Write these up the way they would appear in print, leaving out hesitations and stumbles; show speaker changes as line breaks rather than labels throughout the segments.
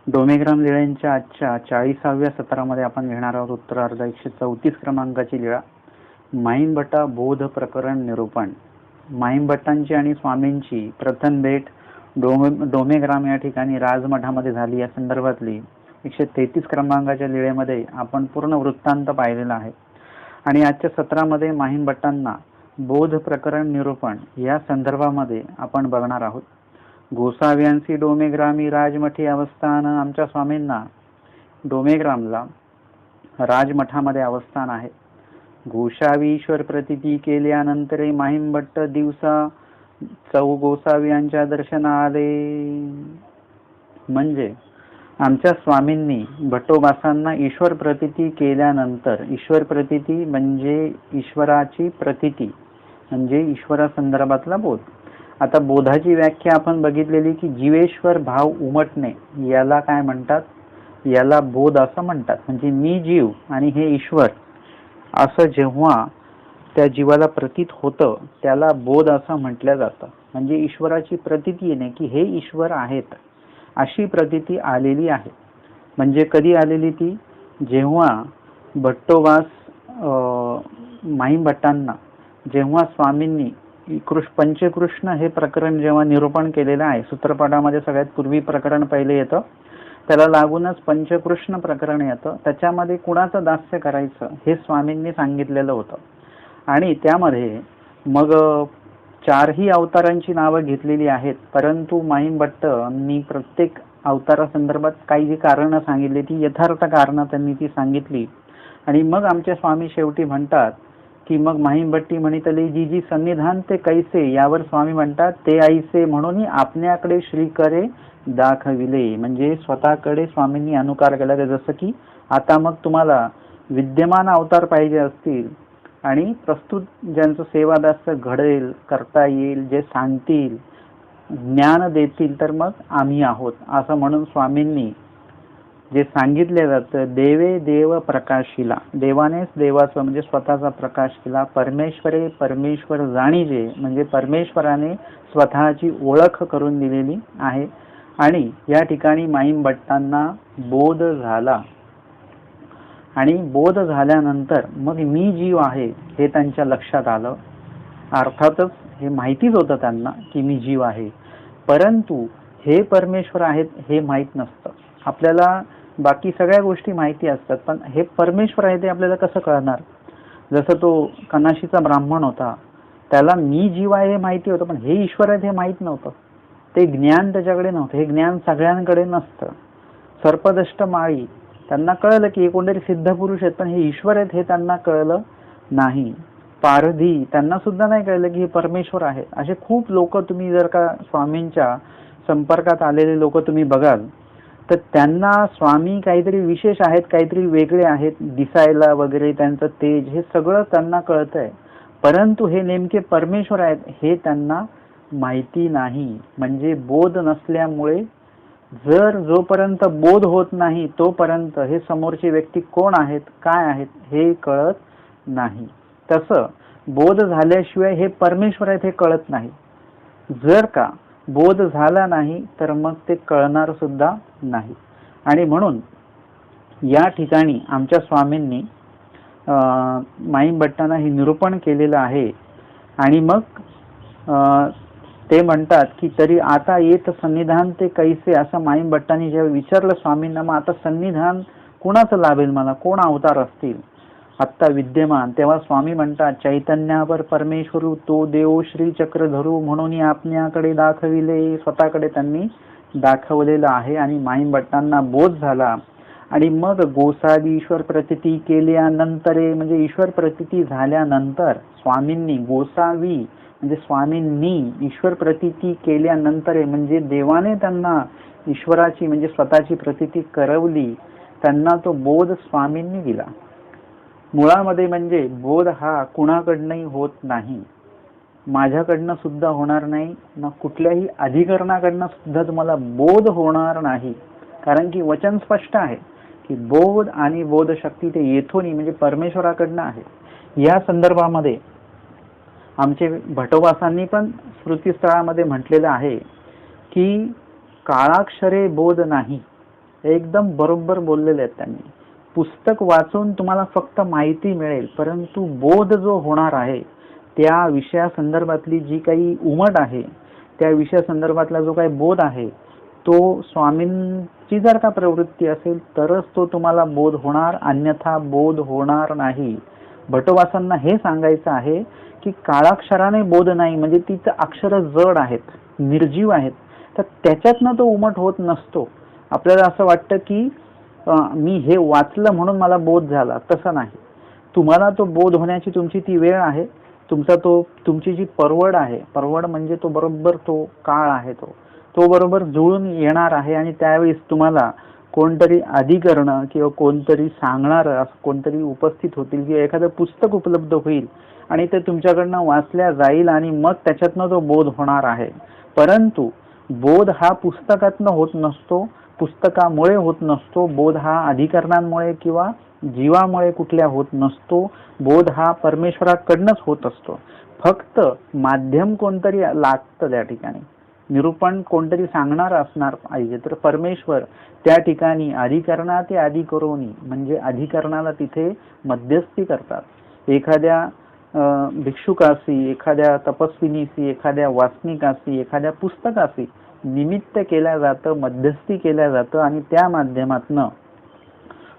डोमेग्राम लीळांच्या आजच्या 40व्या सत्रामध्ये आपण घेणार आहोत उत्तरार्ध 134 क्रमांकाची लीळा माहीमभट्टा बोध प्रकरण निरूपण। माहीमभट्टांची आणि स्वामींची प्रथम भेट डोमेग्राम या ठिकाणी राजमठामध्ये झाली या संदर्भातली 133 क्रमांकाच्या लीळेमध्ये आपण पूर्ण वृत्तांत पाहिलेला आहे। आणि आजच्या सत्रामध्ये माहीमभट्टांना बोध प्रकरण निरूपण या संदर्भामध्ये आपण बघणार आहोत। गोसाव्यांसी डोमेग्रामी राजमठी अवस्थान। आमच्या स्वामींना डोमेग्रामला राजमठामध्ये अवस्थान आहे। गोसावी ईश्वर प्रतीती केल्यानंतर माहीमभट्ट दिवसा गोसावी यांच्या दर्शना आले। म्हणजे आमच्या स्वामींनी भट्टोबासांना ईश्वर प्रतीती केल्यानंतर, ईश्वर प्रतीती म्हणजे ईश्वराची प्रतीती म्हणजे ईश्वरा संदर्भातला बोध। आता बोधाची व्याख्या आपण बघितलेली की जीवेश्वर भाव उमटणे याला काय म्हणतात, याला बोध असं म्हणतात। म्हणजे मी जीव आणि हे ईश्वर असं जेव्हा त्या जीवाला प्रतीत होतं त्याला बोध असं म्हटलं जातं। म्हणजे ईश्वराची प्रतीती येणे की हे ईश्वर आहेत अशी प्रतीती आलेली आहे। म्हणजे कधी आलेली ती, जेव्हा भट्टोबास माहीमभट्टांना जेव्हा स्वामींनी पंचकृष्ण हे प्रकरण जेव्हा निरूपण केलेलं आहे, सूत्रपाठामध्ये सगळ्यात पूर्वी प्रकरण पहिले येतं, त्याला लागूनच पंचकृष्ण प्रकरण येतं। त्याच्यामध्ये कुणाचं दास्य करायचं हे स्वामींनी सांगितलेलं होतं। आणि त्यामध्ये मग 4ही अवतारांची नावं घेतलेली आहेत, परंतु माहीमभट्टांनी प्रत्येक अवतारासंदर्भात काही जी कारणं सांगितली ती यथार्थ कारणं त्यांनी ती सांगितली। आणि मग आमचे स्वामी शेवटी म्हणतात की मग माहीमभट्टी म्हणितले जी जी सन्निधान ते कैसे, यावर स्वामी म्हणतात ते ऐसे म्हणून आपल्याकडे श्री करे दाखविले। म्हणजे स्वतःकडे स्वामींनी अनुकार केला। जसं की आता मग तुम्हाला विद्यमान अवतार पाहिजे असतील आणि प्रस्तुत ज्यांचं सेवादास घडेल, करता येईल, जे सांगतील, ज्ञान देतील, तर मग आम्ही आहोत असं म्हणून स्वामींनी जे सांगितले जातं, देवे देव प्रकाशिला, देवानेच देवाचं म्हणजे स्वतःचा प्रकाश केला। परमेश्वरे परमेश्वर जाणीजे म्हणजे परमेश्वराने स्वतःची ओळख करून दिलेली आहे। आणि या ठिकाणी माहीमभट्टांना बोध झाला आणि बोध झाल्यानंतर मग मी जीव आहे हे त्यांच्या लक्षात आलं। अर्थातच हे माहितीच होतं त्यांना की मी जीव आहे, परंतु हे परमेश्वर आहेत हे माहीत नसतं। आपल्याला बाकी सगळ्या गोष्टी माहिती असतात, पण हे परमेश्वर आहे ते आपल्याला कसं कळणार। जसं तो कनाशीचा ब्राह्मण होता, त्याला मी जीव आहे हे माहिती होतं, पण हे ईश्वर आहेत हे माहीत नव्हतं। ते ज्ञान त्याच्याकडे नव्हतं। हे ज्ञान सगळ्यांकडे नसतं। सर्पदष्ट माळी त्यांना कळलं की कोणतरी सिद्ध पुरुष आहेत, पण हे ईश्वर आहेत हे त्यांना कळलं नाही। पारधी त्यांना सुद्धा नाही कळलं की हे परमेश्वर आहेत। असे खूप लोक तुम्ही जर का स्वामींच्या संपर्कात आलेले लोक तुम्ही बघाल तर त्यांना स्वामी काहीतरी विशेष आहेत, काहीतरी वेगळे आहेत दिसायला वगैरे, त्यांचं तेज हे सगळं त्यांना कळतंय, परंतु हे नेमके परमेश्वर आहेत हे त्यांना माहिती नाही। म्हणजे बोध नसल्यामुळे जर जोपर्यंत बोध होत नाही तोपर्यंत हे समोरची व्यक्ती कोण आहेत, काय आहेत हे कळत नाही। तसं बोध झाल्याशिवाय हे परमेश्वर आहेत हे कळत नाही। जर का बोध झाला नाही तर मग ते कळणार सुद्धा नाही। आणि म्हणून या ठिकाणी आमच्या स्वामींनी माहीमभट्टांना हे निरूपण केलेलं आहे। आणि मग ते म्हणतात की तरी आता येत सन्निधान ते कैसे, असं माहीमभट्टांनी जेव्हा विचारलं स्वामींना, मग आता सन्निधान कुणाचं लाभेल मला, कोण अवतार असतील आत्ता विद्यमान। तेव्हा स्वामी म्हणतात चैतन्यावर परमेश्वरू तो देव श्री चक्रधरू म्हणून आपल्याकडे दाखविले। स्वतःकडे त्यांनी दाखवलेलं आहे आणि माहीमभट्टांना बोध झाला। आणि मग गोसावी ईश्वर प्रतीती केल्यानंतर म्हणजे ईश्वर प्रतीती झाल्यानंतर स्वामींनी, गोसावी म्हणजे स्वामींनी ईश्वर प्रतीती केल्यानंतर म्हणजे देवाने त्यांना ईश्वराची म्हणजे स्वतःची प्रतीती करवली, त्यांना तो बोध स्वामींनी दिला। मुळामध्ये म्हणजे बोध हा कुणाकडनंही होत नाही, माझ्याकडनं सुद्धा होणार नाही, ना कुठल्याही अधिकरणाकडनं सुद्धा तुम्हाला बोध होणार नाही। कारण की वचन स्पष्ट आहे की बोध आणि बोधशक्ती ते येथून म्हणजे परमेश्वराकडनं आहे। या संदर्भामध्ये आमचे भट्टोबासांनी पण स्मृतीस्थळामध्ये म्हटलेलं आहे की काळाक्षरे बोध नाही, एकदम बरोबर बोललेले आहेत त्यांनी. पुस्तक वाचून तुम्हाला फक्त माहिती मिळेल, परंतु बोध जो होणार आहे त्या विषयासंदर्भातली जी काही उमट आहे, त्या विषयासंदर्भातला जो काही बोध आहे, तो स्वामींची जर का प्रवृत्ती असेल तरच तो तुम्हाला बोध होणार, अन्यथा बोध होणार नाही. भटोबासांना हे सांगायचं आहे की काळाक्षराने बोध नाही, म्हणजे तिचं अक्षर जड आहेत, निर्जीव आहेत, तर त्याच्यातनं तो उमट होत नसतो. आपल्याला असं वाटतं की मी हे वाचलं म्हणून मला बोध झाला, तसं नाही. तुम्हाला तो बोध होण्याची तुमची ती वेळ आहे, तुमची जी परवड आहे, परवड म्हणजे तो बरोबर तो काळ आहे, तो बरोबर जुळून येणार आहे. आणि त्यावेळेस तुम्हाला कोणतरी अधिकरण किंवा कोणतरी सांगणार असं कोणतरी उपस्थित होतील, किंवा एखादं पुस्तक उपलब्ध होईल आणि ते तुमच्याकडनं वाचल्या जाईल आणि मग त्याच्यातनं तो बोध होणार आहे. परंतु बोध हा पुस्तकातनं होत नसतो, पुस्तकामुळे होत नसतो. बोध हा अधिकरणांमुळे किंवा जीवामुळे कुठल्या होत नसतो. बोध हा परमेश्वराकडनंच होत असतो. फक्त माध्यम कोणतरी लागतं त्या ठिकाणी, निरूपण कोणतरी सांगणार असणार पाहिजे. तर परमेश्वर त्या ठिकाणी अधिकरणात अधिकरोनी म्हणजे अधिकरणाला तिथे मध्यस्थी करतात. एखाद्या भिक्षुकाशी, एखाद्या तपस्विनीशी, एखाद्या वाचनिकाशी, एखाद्या पुस्तकाशी निमित्त केल्या जातं, मध्यस्थी केल्या जातं आणि त्या माध्यमातनं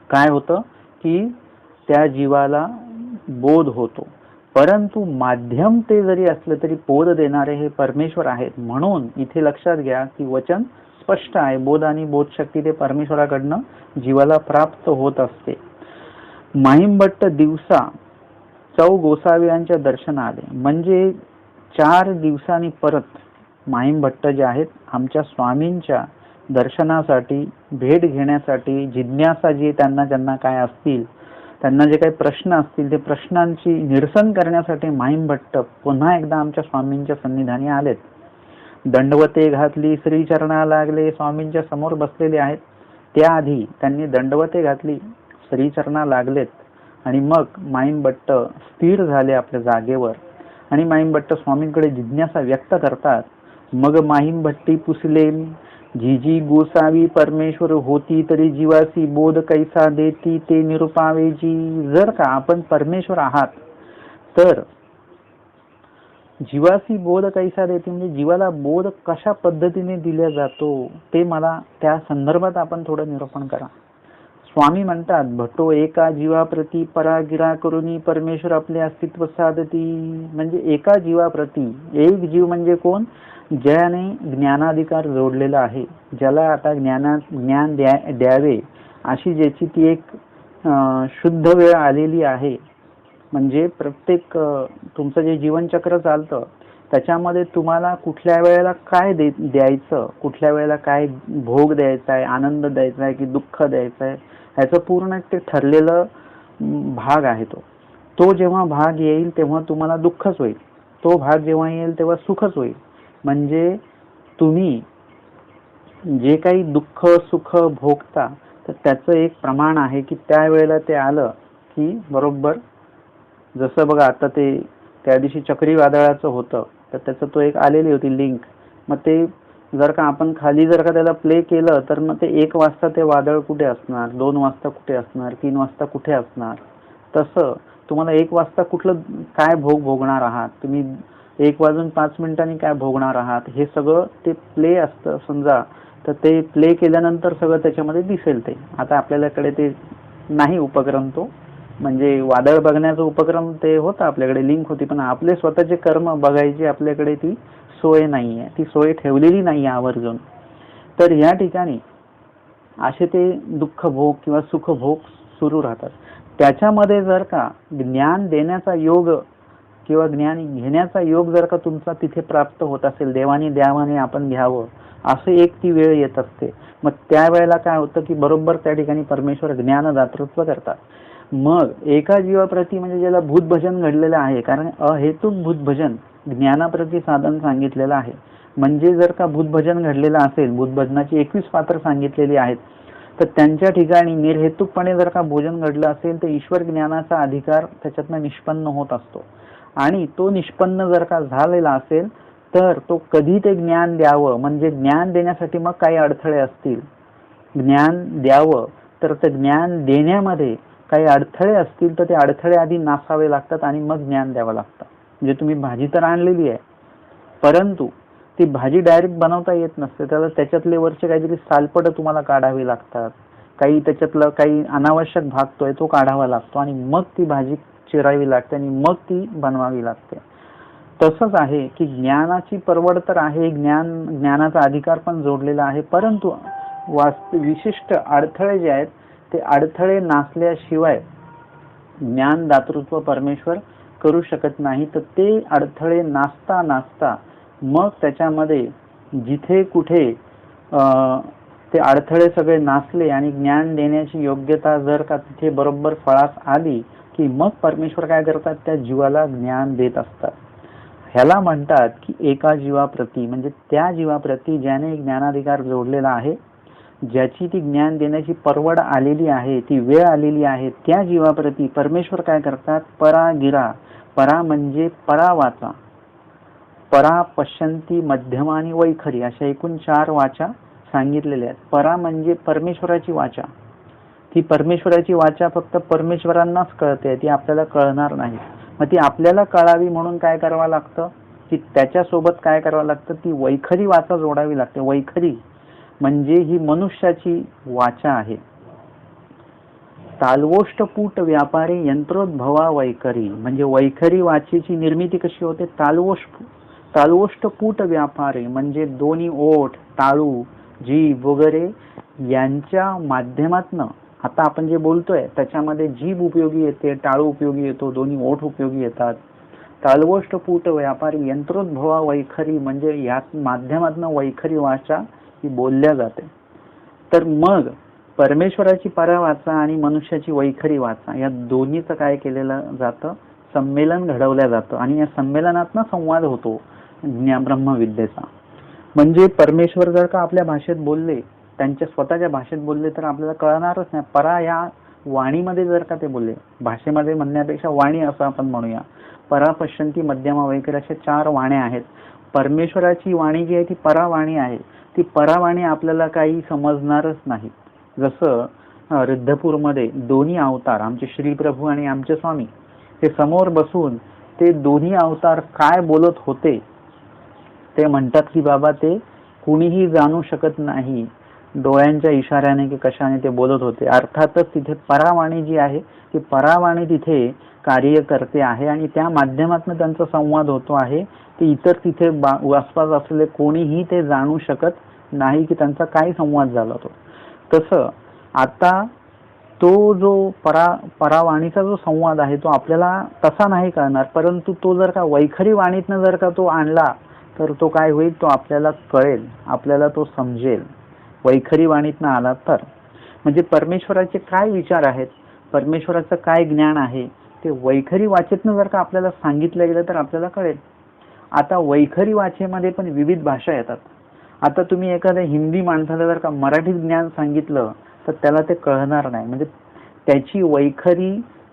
काय होतं की त्या जीवाला बोध होतो. परंतु माध्यम ते जरी असलं तरी बोध देणारे हे परमेश्वर आहेत. म्हणून इथे लक्षात घ्या की वचन स्पष्ट आहे, बोध आणि बोधशक्ती ते परमेश्वराकडनं जीवाला प्राप्त होत असते. माहिमभट्ट दिवसा चौ गोसावी यांच्या दर्शन आले, म्हणजे 4 दिवसांनी परत माहिमभट्ट जे आहेत आमच्या स्वामींच्या दर्शनासाठी, भेट घेण्यासाठी, जिज्ञासा जी त्यांना काय असतील, त्यांना जे काही प्रश्न असतील ते प्रश्नांची निरसन करण्यासाठी माहिमभट्ट पुन्हा एकदा आमच्या स्वामींच्या सन्निधानी आलेत. दंडवते घातली, श्रीचरणा लागले, स्वामींच्या समोर बसलेले आहेत. त्याआधी त्यांनी दंडवते घातली, श्रीचरणा लागलेत आणि मग माहिमभट्ट स्थिर झाले आपल्या जागेवर आणि माहिमभट्ट स्वामींकडे जिज्ञासा व्यक्त करतात. मग माहिमभट्टी पुसले, जी गोसावी परमेश्वर होती तरी जीवासी बोध कैसा देती ते निरूपावे जी. जर का आपण परमेश्वर आहात तर जीवासी बोध कैसा देती म्हणजे जीवाला बोध कशा पद्धतीने दिला जातो ते मला त्या संदर्भात आपण थोडं निरूपण करा. स्वामी म्हणतात, भटो एका जीवाप्रती परागिरा करुनी परमेश्वर आपले अस्तित्व साधती. म्हणजे एका जीवाप्रती, एक जीव म्हणजे कोण, ज्याने ज्ञानाधिकार जोडलेला आहे, ज्याला आता ज्ञान द्यावे अशी ज्याची ती एक शुद्ध वेळ आलेली आहे. म्हणजे प्रत्येक तुमचं जे जीवनचक्र चालतं त्याच्यामध्ये तुम्हाला कुठल्या वेळेला काय द्यायचं, कुठल्या वेळेला काय भोग द्यायचा आहे, आनंद द्यायचा आहे की दुःख द्यायचं आहे, ह्याचं पूर्ण ते ठरलेलं भाग आहे. तो जेव्हा भाग येईल तेव्हा तुम्हाला दुःखच होईल, तो भाग जेव्हा येईल तेव्हा सुखच होईल. म्हणजे तुम्ही जे काही दुःख सुख भोगता तर त्याचं एक प्रमाण आहे की त्यावेळेला ते आलं की बरोबर, जसं बघा आता ते त्या दिवशी चक्रीवादळाचं होतं तर त्याचं तो एक आलेली होती लिंक. मग ते जर का आपण खाली जर का त्याला प्ले केलं तर मग ते 1 वाजता ते वादळ कुठे असणार, 2 वाजता कुठे असणार, 3 वाजता कुठे असणार. तसं तुम्हाला 1 वाजता कुठलं काय भोगणार आहात, तुम्ही 1:05 काय भोगणार आहात, हे सगळं ते प्ले असतं समजा. तर ते प्ले केल्यानंतर सगळं त्याच्यामध्ये दिसेल. ते आता आपल्याकडे ते नाही उपक्रम, तो म्हणजे वादळ बघण्याचा उपक्रम ते होता, आपल्याकडे लिंक होती, पण आपले स्वतःचे कर्म बघायची आपल्याकडे ती सोय नाहीये, ती सोय ठेवलेली नाही आवर्जून. तर या ठिकाणी असे ते दुःख भोग किंवा सुख भोग सुरू राहतात. त्याच्यामध्ये जर का ज्ञान देण्याचा योग किंवा ज्ञान घेण्याचा योग जर का तुमचा तिथे प्राप्त होत असेल, देवानी द्यावाने आपण घ्यावं असं एक ती वेळ येत असते. मग त्यावेळेला काय होतं की बरोबर त्या ठिकाणी परमेश्वर ज्ञानदातृत्व करतात. मग एका जीवाप्रती म्हणजे ज्याला भूतभजन घडलेलं आहे, कारण अहेतुक भूतभजन ज्ञानाप्रती साधन सांगितलेलं आहे. म्हणजे जर का भूतभजन घडलेलं असेल, भूतभजनाची 21 पात्र सांगितलेली आहेत, तर त्यांच्या ठिकाणी निर्हेतुकपणे जर का भोजन घडलं असेल तर ईश्वर ज्ञानाचा अधिकार त्याच्यातनं निष्पन्न होत असतो. आणि तो निष्पन्न जर का झालेला असेल तर तो कधी ते ज्ञान द्यावं, म्हणजे ज्ञान देण्यासाठी मग काही अडथळे असतील, ज्ञान द्यावं तर ते ज्ञान देण्यामध्ये काही अडथळे असतील तर ते अडथळे आधी नासावे लागतात आणि मग ज्ञान द्यावं लागतं. म्हणजे तुम्ही भाजी तर आणलेली आहे, परंतु ती भाजी डायरेक्ट बनवता येत नसते, त्याला त्याच्यातले वरचे काहीतरी सालपट तुम्हाला काढावी लागतात, काही त्याच्यातलं काही अनावश्यक भाग तो आहे तो काढावा लागतो आणि मग ती भाजी चिरावी लागते आणि मग ती बनवावी लागते. तसंच आहे की ज्ञानाची परवड तर आहे, ज्ञानाचा अधिकार पण जोडलेला आहे, परंतु विशिष्ट अडथळे जे आहेत ते अडथळे नासल्याशिवाय ज्ञानदातृत्व परमेश्वर करू शकत नाही. तर ते अडथळे नासता नासता मग त्याच्यामध्ये जिथे कुठे ते अडथळे सगळे नासले आणि ज्ञान देण्याची योग्यता जर का तिथे बरोबर फळास आली की मग परमेश्वर काय करतात, त्या जीवाला ज्ञान देत असतात. ह्याला म्हणतात की एका जीवाप्रती, म्हणजे त्या जीवाप्रती ज्याने ज्ञानाधिकार जोडलेला आहे, ज्याची ती ज्ञान देण्याची परवड आलेली आहे, ती वेळ आलेली आहे, त्या जीवाप्रती परमेश्वर काय करतात, परागिरा, परा म्हणजे परावाचा, परा पश्यंती मध्यम आणि वैखरी अशा एकूण 4 वाचा सांगितलेल्या आहेत. परा म्हणजे परमेश्वराची वाचा, ती परमेश्वराची वाचा फक्त परमेश्वरांनाच कळते, ती आपल्याला कळणार नाही. मग ती आपल्याला कळावी म्हणून काय करावं लागतं की त्याच्यासोबत काय करावं लागतं, ती वैखरी वाचा जोडावी लागते. वैखरी म्हणजे ही मनुष्याची वाचा आहे. तालवोष्टपूट व्यापारी यंत्रोद्भवा वैखरी, म्हणजे वैखरी वाचेची निर्मिती कशी होते, तालवोष्टपूट व्यापारी म्हणजे दोन्ही ओठ, टाळू, जीभ वगैरे यांच्या माध्यमातनं, आता आपण जे बोलतोय त्याच्यामध्ये जीभ उपयोगी येते, टाळू उपयोगी येतो, दोन्ही ओठ उपयोगी येतात. तालवोष्टपूट व्यापारी यंत्रोद्भवा वैखरी म्हणजे या माध्यमातनं वैखरी वाचा ही बोलल्या जाते. तर मग परमेश्वराची परावाचा आणि मनुष्याची वैखरी वाचा या दोन्हीचं काय केलेलं जातं, संमेलन घडवलं जातं आणि या संमेलनातनं संवाद होतो ब्रह्मविद्येचा. म्हणजे परमेश्वर जर का आपल्या भाषेत बोलले, त्यांच्या स्वतःच्या भाषेत बोलले तर आपल्याला कळणारच नाही. परा या वाणीमध्ये जर का ते बोलले, भाषेमध्ये म्हणण्यापेक्षा वाणी असं आपण म्हणूया, परा पश्यंती मध्यमा वैखरी अशा 4 वाण्या आहेत. परमेश्वराची वाणी जी आहे ती परावाणी आहे. ती परावाणी आपल्याला काही समजणारच नाही. जसं रिद्धपूरमध्ये दोन्ही अवतार, आमचे श्रीप्रभू आणि आमचे स्वामी, ते समोर बसून ते दोन्ही अवतार काय बोलत होते ते म्हणतात की बाबा ते कुणीही जाणू शकत नाही, डोळ्यांच्या इशाऱ्याने की कशाने ते बोलत होते. अर्थातच तिथे परावाणी जी आहे ती परावाणी तिथे कार्य करते आहे आणि त्या माध्यमातून त्यांचा संवाद होतो आहे. ते इतर तिथे आसपास असलेले कोणीही ते जाणू शकत नाही की त्यांचा काय संवाद झाला तो. तसं आता तो जो परावाणीचा जो संवाद आहे तो आपल्याला तसा नाही कळणार, परंतु तो जर का वैखरी वाणीतनं जर का तो आणला तर तो काय होईल, तो आपल्याला कळेल, आपल्याला तो समजेल. वैखरी वाणीतनं आला तर म्हणजे परमेश्वराचे काय विचार आहेत, परमेश्वराचं काय ज्ञान आहे ते वैखरी वाचेतनं जर का आपल्याला सांगितलं गेलं तर आपल्याला कळेल. आता वैखरी वाचेमध्ये पण विविध भाषा येतात. आता तुम्ही एखाद्या हिंदी माणसाला जर का मराठीत ज्ञान सांगितलं तर त्याला ते कळणार नाही. म्हणजे त्याची वैखरी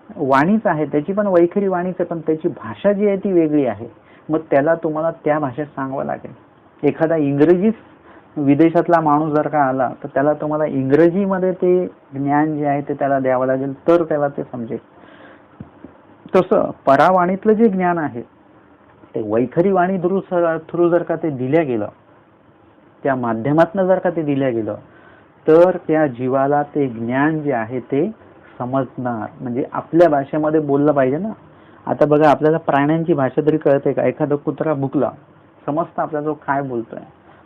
वाणीच आहे, त्याची पण वैखरी वाणीच आहे, पण त्याची भाषा जी आहे ती वेगळी आहे. मग त्याला तुम्हाला त्या भाषेत सांगावं लागेल. एखादा इंग्रजी विदेशातला माणूस जर का आला तर त्याला तुम्हाला इंग्रजीमध्ये ते ज्ञान जे आहे ते त्याला द्यावं लागेल, तर त्याला ते समजेल. तसं परावाणीतलं जे ज्ञान आहे ते वैखरी वाणी थ्रू जर का ते दिल्या गेलं, त्या माध्यमातून जर का ते दिल्या गेलं तर त्या जीवाला ते ज्ञान जे आहे ते समजणार. म्हणजे आपल्या भाषेमध्ये बोललं पाहिजे ना. आता बघा, आपल्याला प्राण्यांची भाषा तरी कळते का? एखादा कुत्रा भुकला समजतं आपल्याला तो काय बोलतोय,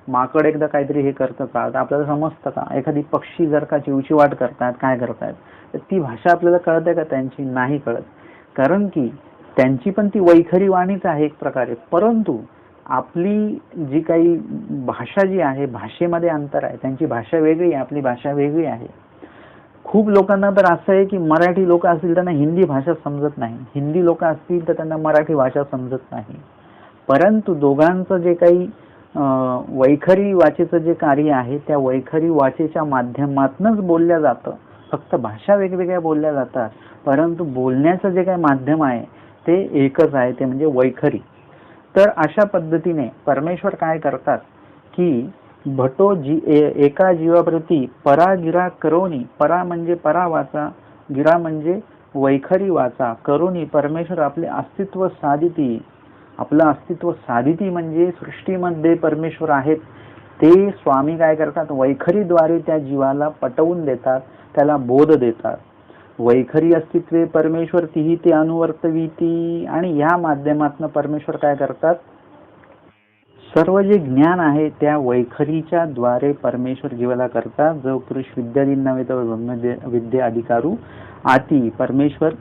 माकड एकदा काहीतरी हे करतं का तर आपल्याला समजतं का? एखादी पक्षी जर का चिवचिवाट करतात, काय करतायत, तर ती भाषा आपल्याला कळते का त्यांची? नाही कळत, कारण की त्यांची पण ती वैखरी वाणीच आहे एक प्रकारे. परंतु आपली जी काही भाषा जी आहे, भाषेमध्ये अंतर आहे. त्यांची भाषा वेगळी आहे, आपली भाषा वेगळी आहे. खूप लोकांना तर असं आहे की मराठी लोक असतील त्यांना हिंदी भाषा समजत नाही, हिंदी लोक असतील तर त्यांना मराठी भाषा समजत नाही. परंतु दोघांचं जे काही वैखरी वाचेचं जे कार्य आहे त्या वैखरी वाचेच्या माध्यमातूनच बोलल्या जातं. फक्त भाषा वेगवेगळ्या बोलल्या जातात, परंतु बोलण्याचं जे काही माध्यम आहे ते एकच आहे, ते म्हणजे वैखरी. तर अशा पद्धतीने परमेश्वर काय करतात की भटो एका जीवाप्रती परा गिरा करोनी, परा म्हणजे परा वाचा, गिरा म्हणजे वैखरी वाचा, करोनी परमेश्वर आपले अस्तित्व साधिती, आपलं अस्तित्व साधिती म्हणजे सृष्टीमध्ये परमेश्वर आहेत ते स्वामी काय करतात, वैखरीद्वारे त्या जीवाला पटवून देतात, त्याला बोध देतात. वैखरी अस्तित्वे परमेश्वर तीही ते अनुवर्तविती, आणि या माध्यमातून परमेश्वर काय करतात, सर्व जे ज्ञान आहे त्या वैखरीच्या द्वारे परमेश्वर जीवाला करतात. जो पुरुष विद्याधीन नव्हे तर विद्या अधिकारू आती, परमेश्वर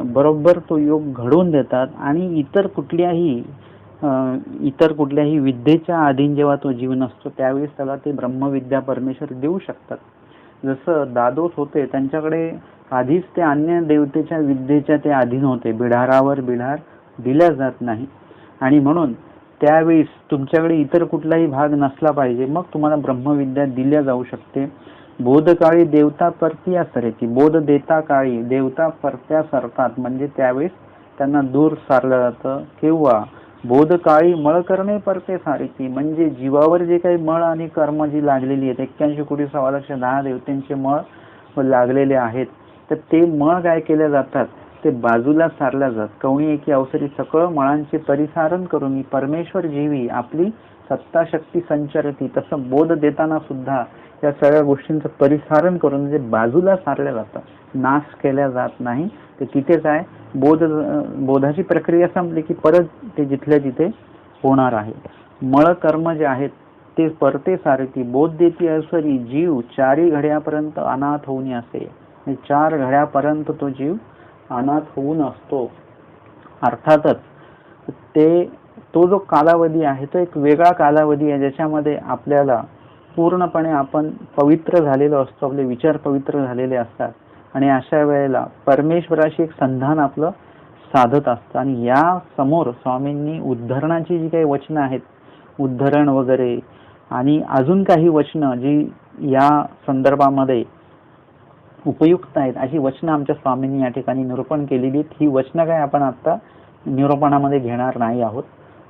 बरोबर तो योग घडवून देतात. आणि इतर कुठल्याही विद्येच्या अधीन जेव्हा तो जीव नसतो त्यावेळेस त्याला ते ब्रह्मविद्या परमेश्वर देऊ शकतात. जसं दादोस होते, त्यांच्याकडे आधीच ते अन्य देवतेच्या विद्येच्या ते अधीन होते, बिढारावर बिढार दिल्या जात नाही, आणि म्हणून त्यावेळेस तुमच्याकडे इतर कुठलाही भाग नसला पाहिजे, मग तुम्हाला ब्रह्मविद्या दिल्या जाऊ शकते. बोधकाळी देवता परत्या सरती, बोध देता काळी देवता परत्या सरतात, म्हणजे त्यावेळेस त्यांना दूर सारलं जातं. किंवा बोधकाळी मळ करणे परते सारती, म्हणजे जीवावर जे काही मळ आणि कर्म जी लागलेली आहेत, 81,10 देवतेंचे मळ लागलेले आहेत, तर ते मळ काय केले जातात, ते बाजूला सारल्या जात. कवणी एकी अवसरी सकळ मळांचे परिसारण करून परमेश्वर जीवी आपली सत्ता शक्ती संचरती, तसं बोध देताना सुद्धा या सगळ्या गोष्टींचं परिसारण करून म्हणजे बाजूला सारल्या जातात, नाश केल्या जात नाही. ते तिथेच आहे. बोधाची प्रक्रिया संपली की परत ते जिथल्या तिथे होणार आहे. मळ कर्म जे आहेत ते परते सारथी, बोध देती अवसरी जीव चारी घड्यापर्यंत अनाथ होऊन असे, 4 घड्यापर्यंत तो जीव अनाथ होऊन असतो. अर्थातच तो जो कालावधी आहे तो एक वेगळा कालावधी आहे, ज्याच्यामध्ये आपल्याला पूर्णपणे आपण पवित्र झालेलो असतो, आपले विचार पवित्र झालेले असतात, आणि अशा वेळेला परमेश्वराशी एक संधान आपलं साधत असतं. आणि या समोर स्वामींनी उद्धरणाची जी काही वचनं आहेत, उद्धरण वगैरे आणि अजून काही वचनं जी या संदर्भामध्ये उपयुक्त आहेत, अशी वचनं आमच्या स्वामींनी या ठिकाणी निरूपण केलेली आहेत. ही वचनं काय आपण आता निरूपणामध्ये घेणार नाही आहोत,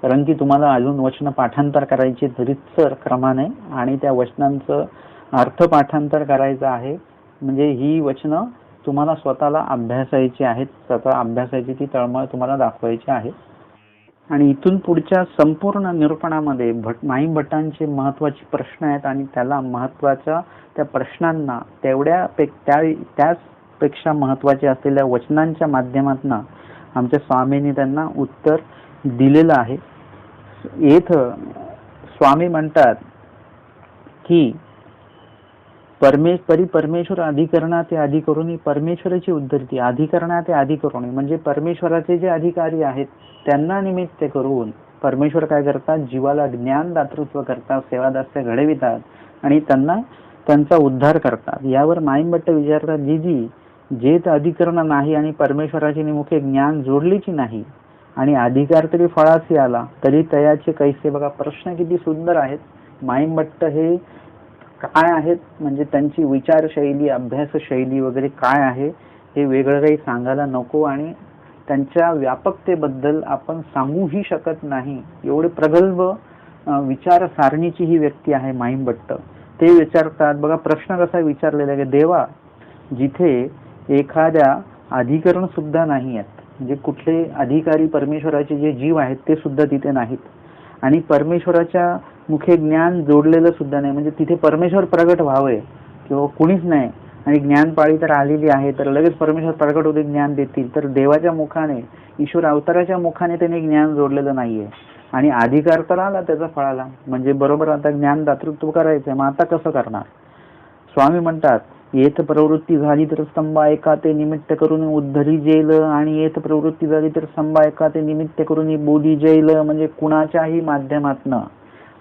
कारण की तुम्हाला अजून वचनं पाठांतर करायची रीतसर क्रमाने, आणि त्या वचनांचं अर्थ पाठांतर करायचं आहे. म्हणजे ही वचनं तुम्हाला स्वतःला अभ्यासायची आहेत, स्वतः अभ्यासायची ती तळमळ तुम्हाला दाखवायची आहे. आणि इथून पुढच्या संपूर्ण निरूपणामध्ये माईम भट्टांचे महत्वाचे प्रश्न आहेत, आणि त्याला महत्वाच्या त्या प्रश्नांना त्याचपेक्षा महत्वाचे असलेल्या वचनांच्या माध्यमातून आमच्या स्वामींनी त्यांना उत्तर दिलेलं आहे. येथे स्वामी म्हणतात की परमेश्वर अधिकरणात अधिकरुणी परमेश्वराची उद्धरती, अधिकरणात अधिकरुणी म्हणजे परमेश्वराचे जे अधिकारी आहेत त्यांना निमित्त करून परमेश्वर काय करतात, जीवाला ज्ञान दातृत्व करतात, सेवादास्य घडवितात आणि त्यांचा उद्धार करतात. यावर माईम भट्ट विचारतात, जे अधिकरण नाही आणि परमेश्वराची निमुखे ज्ञान जोडलीची नाही, आणि अधिकार तरी फळाशी आला तरी तयाचे कैसे. बघा प्रश्न किती सुंदर आहेत. माईम भट्ट हे काय आहेत, म्हणजे त्यांची विचारशैली, अभ्यासशैली वगैरे काय आहे हे वेगळं काही सांगायला नको, आणि त्यांच्या व्यापकतेबद्दल आपण सांगूही शकत नाही, एवढे प्रगल्भ विचार सारणीची ही व्यक्ती आहे माईम भट्ट. ते विचारतात, बघा प्रश्न कसा विचारलेला आहे, देवा जिथे एखाद्या अधिकरण सुद्धा नाही आहेत, म्हणजे कुठले अधिकारी परमेश्वराचे जे जीव आहेत ते सुद्धा तिथे नाहीत, आणि परमेश्वराच्या मुखे ज्ञान जोडलेलं सुद्धा नाही, म्हणजे तिथे परमेश्वर प्रगट व्हावे किंवा कुणीच नाही, आणि ज्ञानपाळी तर आलेली आहे तर लगेच परमेश्वर प्रगट होते ज्ञान देतील, तर देवाच्या मुखाने, ईश्वर अवताराच्या मुखाने त्याने ज्ञान जोडलेलं नाहीये, आणि अधिकार तर आला त्याचा फळाला, म्हणजे बरोबर आता ज्ञान दातृत्व करायचंय, मग आता कसं करणार. स्वामी म्हणतात, येथ प्रवृत्ती झाली तर स्तंभा एका ते निमित्त करून उद्धरी जेल, आणि येथ प्रवृत्ती झाली तर स्तंभा एका ते निमित्त करून बोधी जेल, म्हणजे कुणाच्याही माध्यमातनं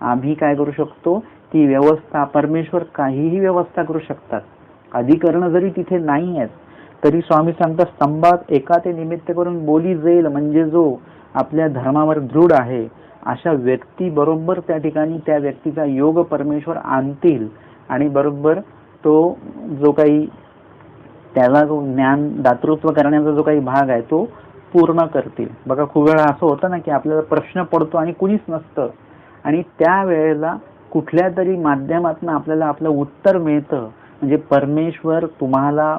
आम्ही काय करू शकतो, ती व्यवस्था, परमेश्वर काहीही व्यवस्था करू शकतात. अधिकरण जरी तिथे नाही आहेत तरी स्वामी सांगतात, स्तंभात एका ते निमित्त करून बोली जाईल, म्हणजे जो आपल्या धर्मावर दृढ आहे अशा व्यक्ती बरोबर त्या ठिकाणी त्या व्यक्तीचा योग परमेश्वर आणतील, आणि बरोबर तो जो काही त्याला जो ज्ञान दातृत्व करण्याचा जो काही भाग आहे तो पूर्ण करतील. बघा खूप वेळा असं होतं ना की आपल्याला प्रश्न पडतो आणि कुणीच नसतं, आणि त्या वेळेला कुठल्या तरी माध्यमातून आपल्याला आपलं उत्तर मिळतं. म्हणजे परमेश्वर तुम्हाला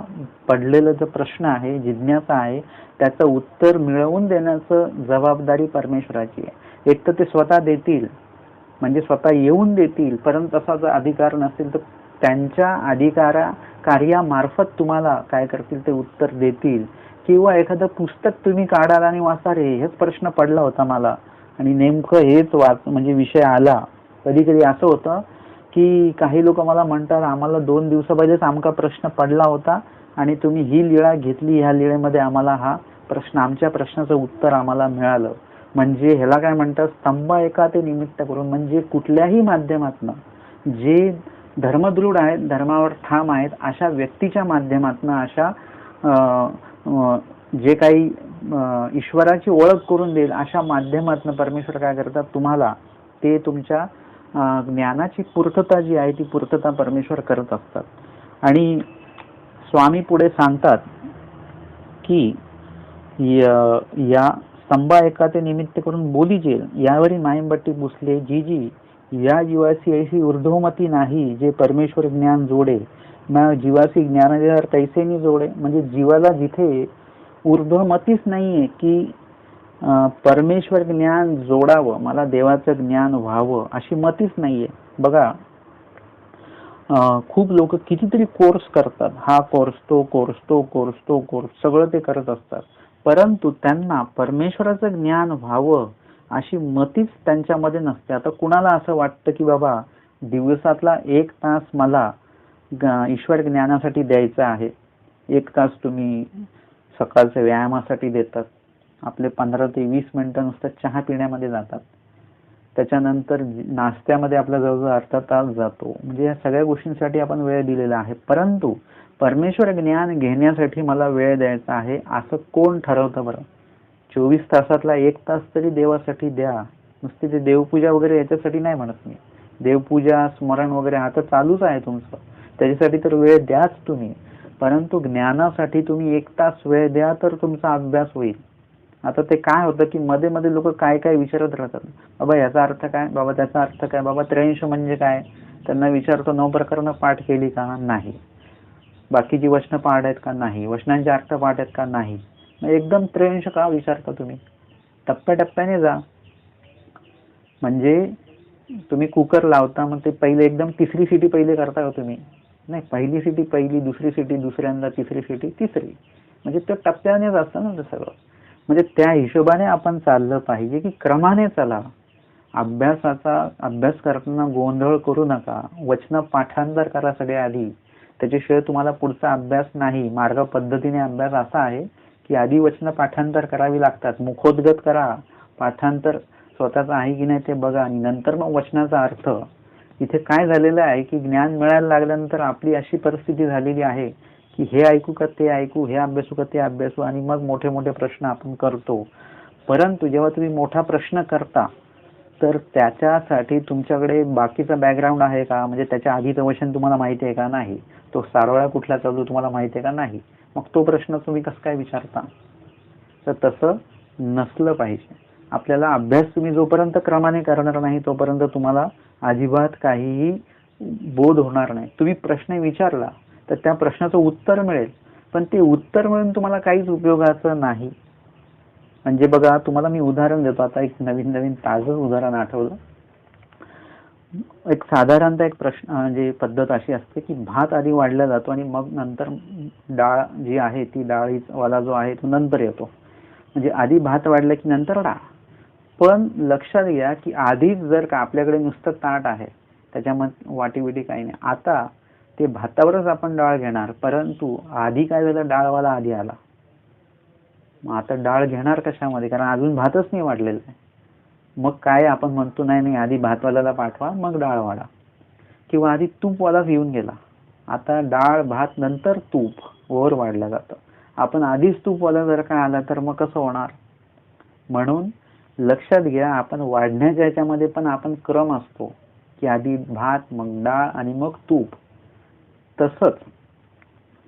पडलेलं जो प्रश्न आहे, जिज्ञासा आहे, त्याचं उत्तर मिळवून देण्याचं जबाबदारी परमेश्वराची आहे. एक तर ते स्वतः देतील, म्हणजे स्वतः येऊन देतील, परंतु तसा जर अधिकार नसेल तर त्यांच्या कार्यामार्फत तुम्हाला काय करतील ते उत्तर देतील. किंवा एखादं पुस्तक तुम्ही काढाल आणि वाचा, रे हेच प्रश्न पडला होता मला आणि नेमकं हेच म्हणजे विषय आला. कधी कधी असं होतं की काही लोक मला म्हणतात, आम्हाला 2 दिवसा पहिलेच आमका प्रश्न पडला होता आणि तुम्ही ही लीळा घेतली, ह्या लीळेमध्ये आम्हाला हा प्रश्न, आमच्या प्रश्नाचं उत्तर आम्हाला मिळालं. म्हणजे ह्याला काय म्हणतात, स्तंभ एका ते निमित्त करून. म्हणजे कुठल्याही माध्यमातून जे धर्मदृढ आहेत, धर्मावर ठाम आहेत, अशा व्यक्तीच्या माध्यमातून, अशा जे काही ईश्वराची ओळख करून देईल अशा माध्यमातून परमेश्वर काय करतात, तुम्हाला ते तुमच्या ज्ञानाची पूर्तता जी आहे ती पूर्तता परमेश्वर करत असतात. आणि स्वामी पुढे सांगतात की या स्तंभा एका ते निमित्त करून बोलीजे, यावरी मायंबट्टी पुसले जी जी, या जीवासी ऐशी ऊर्ध्वमती नाही, जे परमेश्वर ज्ञान जोडे, ना जीवासी ज्ञान तैसेनी जोडे. म्हणजे जीवाला जिथे ऊर्ध्वमतीच नाहीये की परमेश्वर ज्ञान जोडावं, मला देवाचं ज्ञान व्हावं, अशी मतीच नाहीये. बघा, खूप लोक कितीतरी कोर्स करतात, हा कोर्स, तो कोर्स, तो कोर्स, तो कोर्स, सगळं ते करत असतात, परंतु त्यांना परमेश्वराचं ज्ञान व्हावं अशी मतीच त्यांच्यामध्ये नसते. आता कुणाला असं वाटतं की बाबा दिवसातला 1 तास मला ईश्वर ज्ञानासाठी द्यायचा आहे. 1 तास तुम्ही सकाळच्या व्यायामासाठी देतात, आपले 15 ते 20 मिनिटं नुसतं चहा पिण्यामध्ये जातात, त्याच्यानंतर नाश्त्यामध्ये आपला जवळजवळ अर्धा तास जातो. म्हणजे या सगळ्या गोष्टींसाठी आपण वेळ दिलेला आहे, परंतु परमेश्वर ज्ञान घेण्यासाठी मला वेळ द्यायचा आहे असं कोण ठरवतं बरं? 24 तासातला 1 तास तरी देवासाठी द्या. नुसते ते देवपूजा वगैरे याच्यासाठी नाही म्हणत मी. देवपूजा, स्मरण वगैरे आता चालूच आहे तुमचं, त्याच्यासाठी तर वेळ द्याच तुम्ही, परंतु ज्ञानासाठी तुम्ही 1 तास वेळ द्या तर तुमचा अभ्यास होईल. आता ते काय होतं की मध्ये मध्ये लोक काय काय विचारत राहतात, बाबा याचा अर्थ काय, बाबा त्याचा अर्थ काय, बाबा 83 म्हणजे काय. त्यांना विचारतो 9 प्रकरणं पाठ केली का? नाही. बाकीची वचनं पाठ आहेत का? नाही. वचनांचे अर्थ पाठ आहेत का? नाही. एकदम 83 का विचारता तुम्ही? टप्प्याटप्प्याने जा. म्हणजे तुम्ही कुकर लावता, मग ते पहिले एकदम 3री सिटी पहिले करता का तुम्ही? नाही, पहिली सिटी पहिली, 2री सिटी दुसऱ्यांदा, 3री सिटी तिसरी. म्हणजे ते टप्प्यानेच असतं ना ते सगळं. म्हणजे त्या हिशोबाने आपण चाललं पाहिजे की क्रमाने चला. अभ्यास करताना गोंधळ करू नका. वचन पाठांतर करा सगळ्या आधी, त्याच्याशिवाय तुम्हाला पुढचा अभ्यास नाही. मार्ग पद्धतीने अभ्यास असा आहे की आधी वचन पाठांतर करावी लागतात, मुखोद्गत करा, पाठांतर स्वतःच आहे की नाही ते बघा, आणि नंतर मग वचनाचा अर्थ. इथे काय झालेलं आहे की ज्ञान मिळायला लागल्यानंतर आपली अशी परिस्थिती झालेली आहे की हे ऐकू का ते ऐकू, हे अभ्यासू का ते अभ्यासू, आणि मग मोठे मोठे प्रश्न आपण करतो. परंतु जेव्हा तुम्ही मोठा प्रश्न करता तर त्याच्यासाठी तुमच्याकडे बाकीचा बॅकग्राऊंड आहे का? म्हणजे त्याच्या आधीचं वचन तुम्हाला माहिती आहे का? नाही. तो सारोळा कुठला चालू तुम्हाला माहिती आहे का? नाही. मग तो प्रश्न तुम्ही कसं काय विचारता? तर तसं नसलं पाहिजे. आपल्याला अभ्यास तुम्ही जोपर्यंत क्रमाने करणार नाही तोपर्यंत तुम्हाला अजिबात काहीही बोध होणार नाही. तुम्ही प्रश्न विचारला तर त्या प्रश्नाचं उत्तर मिळेल, पण ते उत्तर मिळून तुम्हाला काहीच उपयोगाचं नाही. म्हणजे बघा, तुम्हाला मी उदाहरण देतो. आता एक नवीन ताजं उदाहरण आठवलं. एक साधारणतः एक प्रश्न म्हणजे पद्धत अशी असते की भात आधी वाढला जातो आणि मग नंतर डाळ जी आहे ती डाळीवाला जो आहे तो नंतर येतो. म्हणजे आधी भात वाढला की नंतर डाळ. पण लक्षात घ्या की आधीच जर का आपल्याकडे नुसतं ताट आहे, त्याच्यामध्ये वाटी बिटी काही नाही, आता ते भातावरच आपण डाळ घेणार, परंतु आधी काय झालं, डाळवाला आधी आला. मग आता डाळ घेणार कशामध्ये? कारण अजून भातच नाही वाढलेला आहे. मग काय आपण म्हणतो, नाही आधी भातवाल्याला पाठवा मग डाळ वाढा. किंवा आधी तूपवालाच येऊन गेला, आता डाळ भात नंतर तूप वर वाढलं जातं. आपण आधीच तूपवाला जर का आला तर मग कसं होणार? म्हणून लक्षात घ्या, आपण वाढण्याच्या याच्यामध्ये पण आपण क्रम असतो की आधी भात मग डाळ आणि मग तूप. तसंच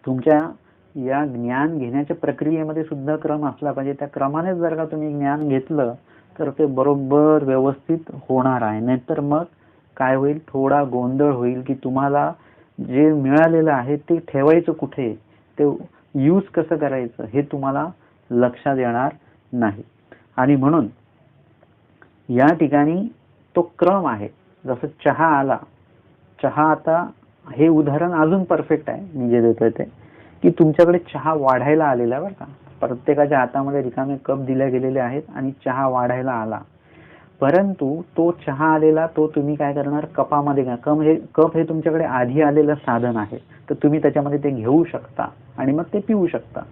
तुमच्या या ज्ञान घेण्याच्या प्रक्रियेमध्ये सुद्धा क्रम असला पाहिजे. त्या क्रमाने जर का तुम्ही ज्ञान घेतलं तर ते बरोबर व्यवस्थित होणार आहे. नाहीतर मग काय होईल, थोडा गोंधळ होईल की तुम्हाला जे मिळालेलं आहे ते ठेवायचं कुठे, ते यूज कसं करायचं हे तुम्हाला लक्षात येणार नाही. आणि म्हणून या ठिकाणी तो क्रम आहे. जसं चहा आला, चहा आता हे उदाहरण अजून परफेक्ट आहे मी जे देतोय ते, की तुमच्याकडे चहा वाढायला आलेला आहे बरं का. प्रत्येकाच्या हातामध्ये रिकामे कप दिले गेलेले आहेत आणि चहा वाढायला आला. परंतु तो चहा आलेला तो तुम्ही काय करणार, कपामध्ये घ्या. कप हे तुमच्याकडे आधी आलेलं साधन आहे, तर तुम्ही त्याच्यामध्ये ते घेऊ शकता आणि मग ते पिऊ शकता.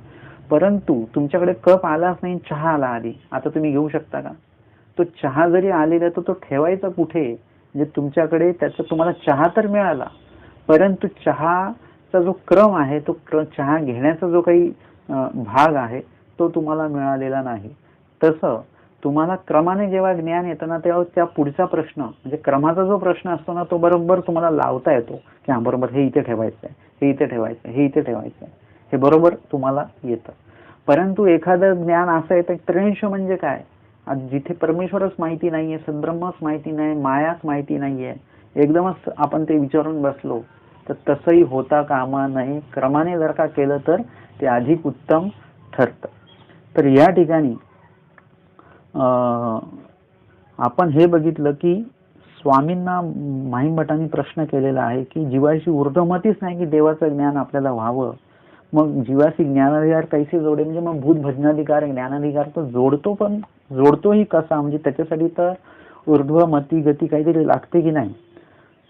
परंतु तुमच्याकडे कप आलाच नाही, चहा आला आधी, आता तुम्ही घेऊ शकता का? तो चहा जरी आलेला तर तो ठेवायचा कुठे? म्हणजे तुमच्याकडे त्याचा तुम्हाला चहा तर मिळाला, परंतु चहाचा जो क्रम आहे, तो चहा घेण्याचा जो काही भाग आहे तो तुम्हाला मिळालेला नाही. तसं तुम्हाला क्रमाने जेव्हा ज्ञान येतं ना, तेव्हा त्या पुढचा प्रश्न म्हणजे क्रमाचा जो प्रश्न असतो ना, तो बरोबर तुम्हाला लावता येतो की हा बरोबर हे इथे ठेवायचं आहे, हे इथे ठेवायचं आहे, हे इथे ठेवायचं आहे, हे बरोबर तुम्हाला येतं. परंतु एखादं ज्ञान असं येतं, त्रिंश म्हणजे काय, जिथे परमेश्वरच माहिती नाहीये, सद्ब्रह्मच माहिती नाही, मायाच माहिती नाहीये, एकदमच आपण ते विचारून बसलो, तर तसंही होता कामा नाही. क्रमाने जर का केलं तर ते अधिक उत्तम ठरतं. तर या ठिकाणी आपण हे बघितलं की स्वामींना माहीमभटांनी प्रश्न केलेला आहे की जीवाशी ऊर्ध्वमतीच नाही की देवाचं ज्ञान आपल्याला व्हावं, मग जीवाशी ज्ञानाधिकार कैसे जोडे, म्हणजे मग भूत भजनाधिकार ज्ञानाधिकार तो जोडतो, पण जोडतोही कसा, म्हणजे त्याच्यासाठी तर ऊर्ध्वमती गती काहीतरी लागते की नाही.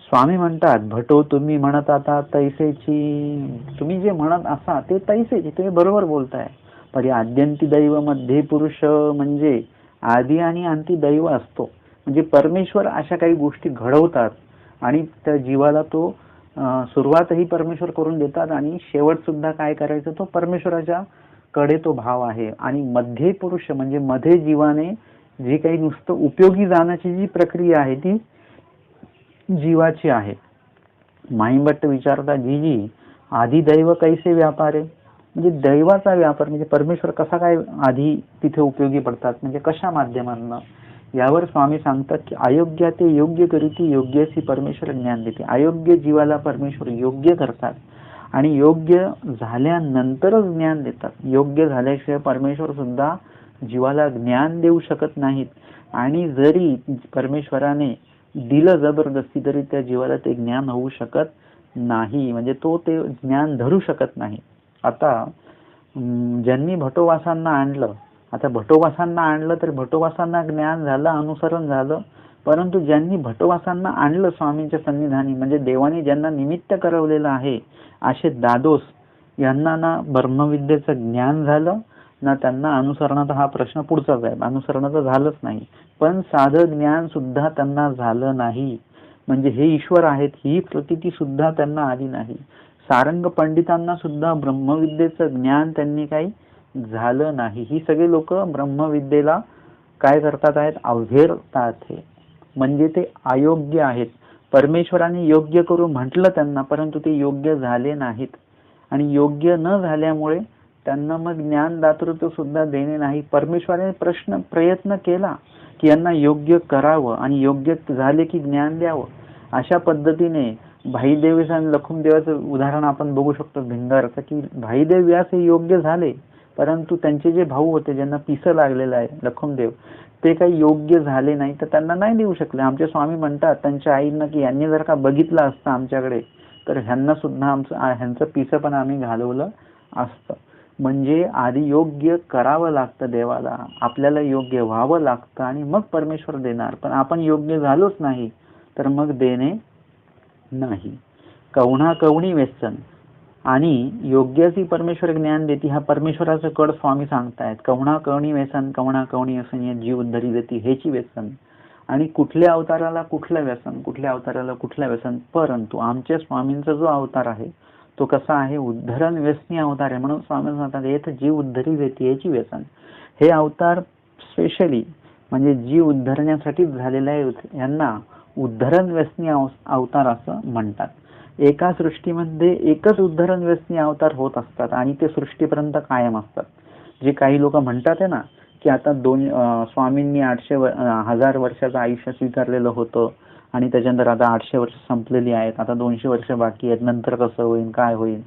स्वामी म्हणतात, भटो तुम्ही म्हणत आता तैसेची, तुम्ही जे म्हणत असा ते तैसेची, तुम्ही बरोबर बोलताय. पण आद्यंती दैव मध्ये पुरुष, म्हणजे आधी आणि अंती दैव असतो, म्हणजे परमेश्वर अशा काही गोष्टी घडवतात आणि त्या जीवाला तो सुरुवातही परमेश्वर करून देतात आणि शेवट सुद्धा काय करायचं तो परमेश्वराच्या कडे तो भाव आहे. आणि मध्ये पुरुष म्हणजे मध्ये जीवाने जे काही नुसतं उपयोगी जाण्याची जी प्रक्रिया आहे ती जीवाची आहे. माईभट्ट विचारता, जी आधी दैव कैसे व्यापार आहे, म्हणजे दैवाचा व्यापार म्हणजे परमेश्वर कसा काय आधी तिथे उपयोगी पडतात, म्हणजे कशा माध्यमांना. यावर स्वामी सांगतात की अयोग्य ते योग्य करीती योग्यसी परमेश्वर ज्ञान देते. अयोग्य जीवाला परमेश्वर योग्य करतात आणि योग्य झाल्यानंतरच ज्ञान देतात. योग्य झाल्याशिवाय परमेश्वर सुद्धा जीवाला ज्ञान देऊ शकत नाहीत. आणि जरी परमेश्वराने दिलं जबरदस्ती तरी त्या जीवाला ते ज्ञान होऊ शकत नाही, म्हणजे तो ते ज्ञान धरू शकत नाही. आता ज्यांनी भटोवासांना आणलं, आता भटोवासांना आणलं तर भटोवासांना ज्ञान झालं, अनुसरण झालं. परंतु ज्यांनी भटोवासांना आणलं स्वामींच्या सन्निधानी, म्हणजे देवाने ज्यांना निमित्त करवलेलं आहे, असे दादोस यांना ना ब्रह्मविद्येचं ज्ञान झालं ना त्यांना अनुसरणाचा, हा प्रश्न पुढचाच आहे, अनुसरणाचं झालंच नाही. पण साधं ज्ञान सुद्धा त्यांना झालं नाही, म्हणजे हे ईश्वर आहेत ही प्रतीती सुद्धा त्यांना आली नाही. सारंग पंडितांना सुद्धा ब्रह्मविद्येचं ज्ञान त्यांनी काही झालं नाही. ही सगळे लोक ब्रह्मविद्येला काय करतात आहेत, अवघेरतात, हे म्हणजे ते अयोग्य आहेत. परमेश्वराने योग्य करू म्हटलं त्यांना, परंतु ते योग्य झाले नाहीत आणि योग्य न झाल्यामुळे त्यांना मग ज्ञानदातृत्व सुद्धा देणे नाही. परमेश्वराने प्रयत्न केला की यांना योग्य करावं आणि योग्य झाले की ज्ञान द्यावं. अशा पद्धतीने भाईदेव आणि लखुमदेवाचं उदाहरण आपण बघू शकतो भिंगारचं, की भाईदेव व्यास हे योग्य झाले, परंतु त्यांचे जे भाऊ होते ज्यांना पिसं लागलेलं आहे लखुमदेव, ते काही योग्य झाले नाही, तर त्यांना नाही देऊ शकले. आमचे स्वामी म्हणतात त्यांच्या आईंना की यांनी जर का बघितलं असतं आमच्याकडे तर ह्यांना सुद्धा ह्यांचं पिसं पण आम्ही घालवलं असतं. म्हणजे आधी योग्य करावं लागतं देवाला, आपल्याला योग्य व्हावं लागतं आणि मग परमेश्वर देणार. पण आपण योग्य झालोच नाही तर मग देणे नाही. कवणा कवणी व्यसन आणि योग्याची परमेश्वर ज्ञान देते, हा परमेश्वराचं कड स्वामी सांगतायत. कवणा कवणी व्यसन, कवणा कवणी व्यसन या जीव उद्धरी देते हेची व्यसन. आणि कुठल्या अवताराला कुठलं व्यसन, कुठल्या अवताराला कुठलं व्यसन. परंतु आमच्या स्वामींचा जो अवतार आहे तो कसा आहे, उद्धरण व्यसनी अवतार आहे. म्हणून स्वामी म्हणतात येथ जीव उद्धरी देते याची व्यसन. हे अवतार स्पेशली म्हणजे जीव उद्धरण्यासाठीच झालेला आहे. यांना उद्धरण व्यसनी अवतार असं म्हणतात. एका सृष्टीमध्ये एकच उद्धरण व्यसनी अवतार होत असतात आणि ते सृष्टीपर्यंत कायम असतात. जे काही लोक म्हणतात आहे ना की आता स्वामींनी 1000 वर्षाचं आयुष्य स्वीकारलेलं होतं आणि त्याच्यानंतर आता 800 वर्ष संपलेली आहेत, आता 200 वर्ष बाकी आहेत, नंतर कसं होईल, काय होईल,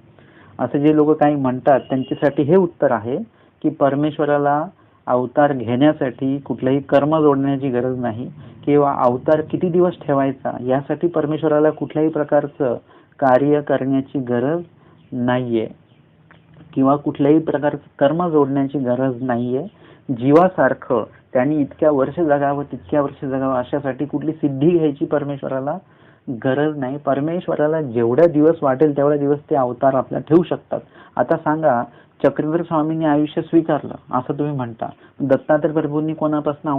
असं जे लोक काही म्हणतात त्यांच्यासाठी हे उत्तर आहे की परमेश्वराला अवतार घेण्यासाठी कुठलंही कर्म जोडण्याची गरज नाही, किंवा अवतार किती दिवस ठेवायचा यासाठी परमेश्वराला कुठल्याही प्रकारचं कार्य करण्याची गरज नाहीये, किंवा कुठल्याही प्रकारचं कर्म जोडण्याची गरज नाहीये. जीवासारखं त्यांनी इतक्या वर्ष जगावं, तितक्या वर्ष जगावं अशासाठी कुठली सिद्धी घ्यायची परमेश्वराला गरज नाही. परमेश्वराला जेवढ्या दिवस वाटेल तेवढ्या दिवस ते अवतार आपल्या ठेवू शकतात. आता सांगा, चक्रधर स्वामींनी आयुष्य स्वीकारलं असं तुम्ही म्हणता, दत्तात्रय प्रभूंनी कोणापासून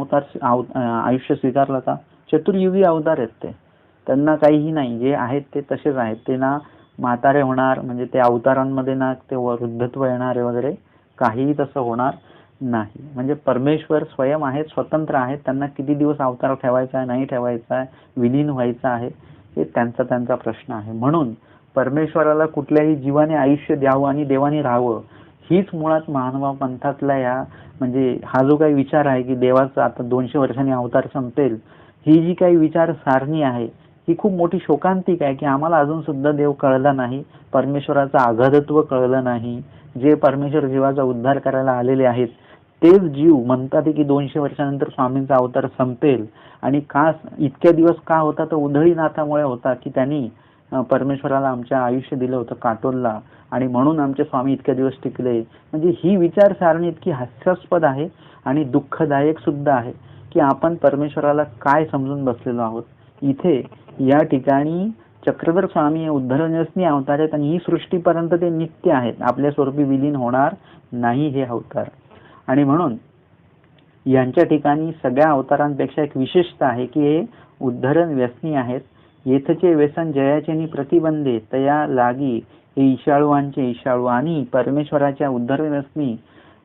आयुष्य स्वीकारलं का? चतुर्युगी अवतार आहेत ते, त्यांना काहीही नाही, जे आहेत ते तसेच आहेत. ते ना म्हातारे होणार, म्हणजे ते अवतारांमध्ये ना ते वृद्धत्व येणारे वगैरे काहीही तसं होणार नाही. म्हणजे परमेश्वर स्वयं आहेत, स्वतंत्र आहेत. त्यांना किती दिवस अवतार ठेवायचा आहे, नाही ठेवायचा आहे, विलीन व्हायचा आहे, हे त्यांचा प्रश्न आहे. म्हणून परमेश्वराला कुठल्याही जीवाने आयुष्य द्यावं आणि देवाने राहावं हीच मुळात मानव पंथातला या म्हणजे हा जो काही विचार आहे की देवाचा आता 200 वर्षांनी अवतार संपेल, ही जी काही विचार सारणी आहे ही खूप मोठी शोकांतिक आहे की आम्हाला अजून सुद्धा देव कळला नाही, परमेश्वराचं अगाधत्व कळलं नाही. जे परमेश्वर जीवाचा उद्धार करायला आलेले आहेत तेच जीव म्हणतात की 200 वर्षानंतर स्वामींचा अवतार संपेल. आणि का इतक्या दिवस का होता, तर उधळीनाथामुळे होता की त्यांनी परमेश्वराला आमच्या आयुष्य दिलं होतं काटोलला, आणि म्हणून आमचे स्वामी इतक्या दिवस टिकले. म्हणजे ही विचारसारणी इतकी हास्यास्पद आहे आणि दुःखदायक सुद्धा आहे की आपण परमेश्वराला काय समजून बसलेलो आहोत. इथे या ठिकाणी चक्रधर स्वामी उद्धरणस्नी अवतार आहेत आणि ही सृष्टीपर्यंत ते नित्य आहेत, आपल्या स्वरूपी विलीन होणार नाही हे अवतार. आणि म्हणून यांच्या ठिकाणी सगळ्या अवतारांपेक्षा एक विशेषता आहे की हे उद्धरण व्यसनी आहेत. येथचे व्यसन जयाचे प्रतिबंधे तया लागी हे ईशाळूंचे ईशाळू, आणि परमेश्वराच्या उद्धरण व्यसनी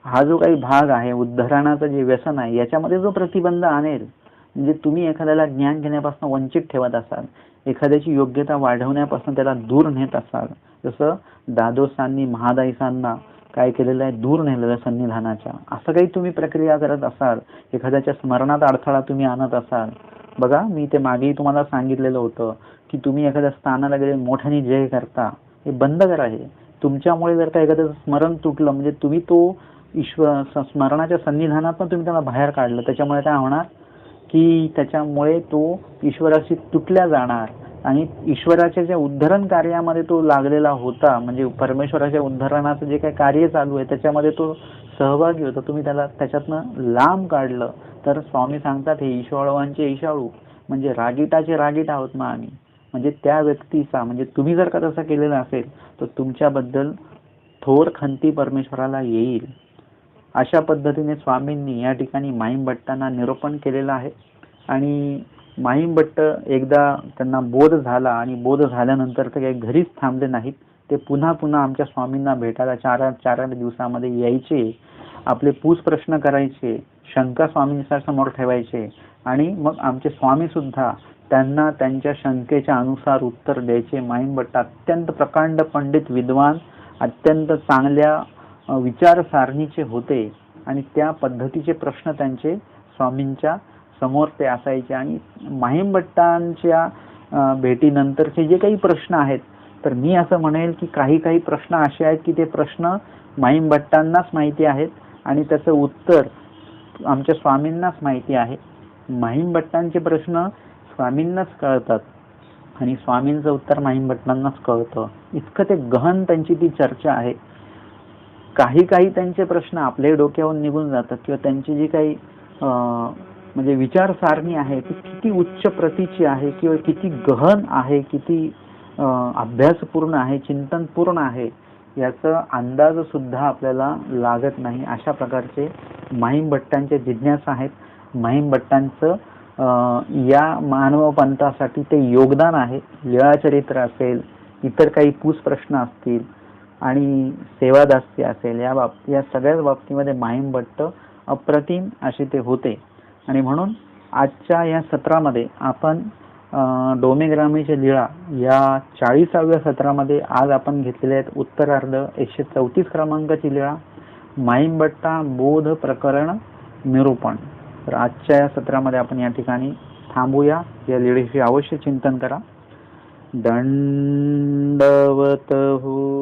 हा जो काही भाग आहे, उद्धरणाचं जे व्यसन आहे, याच्यामध्ये जो प्रतिबंध आणेल, म्हणजे तुम्ही एखाद्याला ज्ञान घेण्यापासून वंचित ठेवत असाल, एखाद्याची योग्यता वाढवण्यापासून त्याला दूर नेत असाल, जसं दादोसांनी महादाईसांना काय केलेलं आहे, दूर नेलेलं सन्निधानाच्या, असं काही तुम्ही प्रक्रिया करत असाल, एखाद्याच्या स्मरणात अडथळा तुम्ही आणत असाल. बघा, मी ते मागेही तुम्हाला सांगितलेलं होतं की तुम्ही एखाद्या स्थानाला गेले मोठ्याने जय करता, हे बंद करा. हे तुमच्यामुळे जर का एखाद्याचं स्मरण तुटलं, म्हणजे तुम्ही तो ईश्वर स्मरणाच्या सन्निधानातून तुम्ही त्याला बाहेर काढलं, त्याच्यामुळे काय होणार की त्याच्यामुळे तो ईश्वराशी तुटल्या जाणार, आणि ईश्वराच्या ज्या उद्धरण कार्यामध्ये तो लागलेला होता, म्हणजे परमेश्वराच्या उद्धरणाचं जे काही कार्य चालू आहे त्याच्यामध्ये तो सहभागी होता, तुम्ही त्याला त्याच्यातनं लांब काढलं, तर स्वामी सांगतात हे ईशाळवांचे ईशाळू, म्हणजे रागीटाचे रागीट आहोत ना आम्ही. म्हणजे त्या व्यक्तीचा, म्हणजे तुम्ही जर का तसं केलेलं असेल तर तुमच्याबद्दल थोर खंती परमेश्वराला येईल. अशा पद्धतीने स्वामींनी या ठिकाणी माहीमभट्टांना निरूपण केलेलं आहे. आणि माहीमभट्ट एकदा त्यांना बोध झाला, आणि बोध झाल्यानंतर ते काही घरीच थांबले नाहीत, ते पुन्हा पुन्हा आमच्या स्वामींना भेटायला 4-8 दिवसामध्ये यायचे, आपले पूस प्रश्न करायचे, शंका स्वामींच्या समोर ठेवायचे, आणि मग आमचे स्वामी सुद्धा त्यांना त्यांच्या शंकेच्या अनुसार उत्तर द्यायचे. माहीमभट्ट अत्यंत प्रकांड पंडित विद्वान, अत्यंत चांगल्या विचारसारणीचे होते, आणि त्या पद्धतीचे प्रश्न त्यांचे स्वामींच्या समोर ते असायचे. आणि माहीमभट्टांच्या भेटीनंतरचे जे काही प्रश्न आहेत, तर मी असं म्हणेल की काही काही प्रश्न असे आहेत की ते प्रश्न माहीमभट्टांनाच माहिती आहेत आणि त्याचं उत्तर आमच्या स्वामींनाच माहिती आहे. माहीमभट्टांचे प्रश्न स्वामींनाच कळतात आणि स्वामींचं उत्तर माहीमभट्टांनाच कळतं. इतकं ते गहन त्यांची ती चर्चा आहे. काही काही त्यांचे प्रश्न आपल्या डोक्यावरून निघून जातात, किंवा त्यांची जी काही म्हणजे विचारसारणी आहे ती किती उच्च प्रतीची आहे, किंवा किती गहन आहे, किती अभ्यासपूर्ण आहे, चिंतनपूर्ण आहे, याचा अंदाज सुद्धा आपल्याला लागत नाही. अशा प्रकारचे माहीमभट्टांचे जिज्ञासा आहेत. माहीमभट्टांचं या मानव पंथासाठी ते योगदान आहे. लीळाचरित्र असेल, इतर काही पूस प्रश्न असतील आणि सेवादासी असेल, या सगळ्याच बाबतीमध्ये माहीमभट्ट अप्रतिम असे ते होते. आणि म्हणून आजच्या या सत्रामध्ये आपण डोमेग्रामीचे लीळा या 40व्या सत्रामध्ये आज आपण घेतलेले आहेत उत्तरार्ध 134 क्रमांकाची लीळा, माहीमभट्टा बोध प्रकरण निरूपण. तर आजच्या या सत्रामध्ये आपण या ठिकाणी थांबूया, या लीळेचे अवश्य चिंतन करा. दंडवत हो.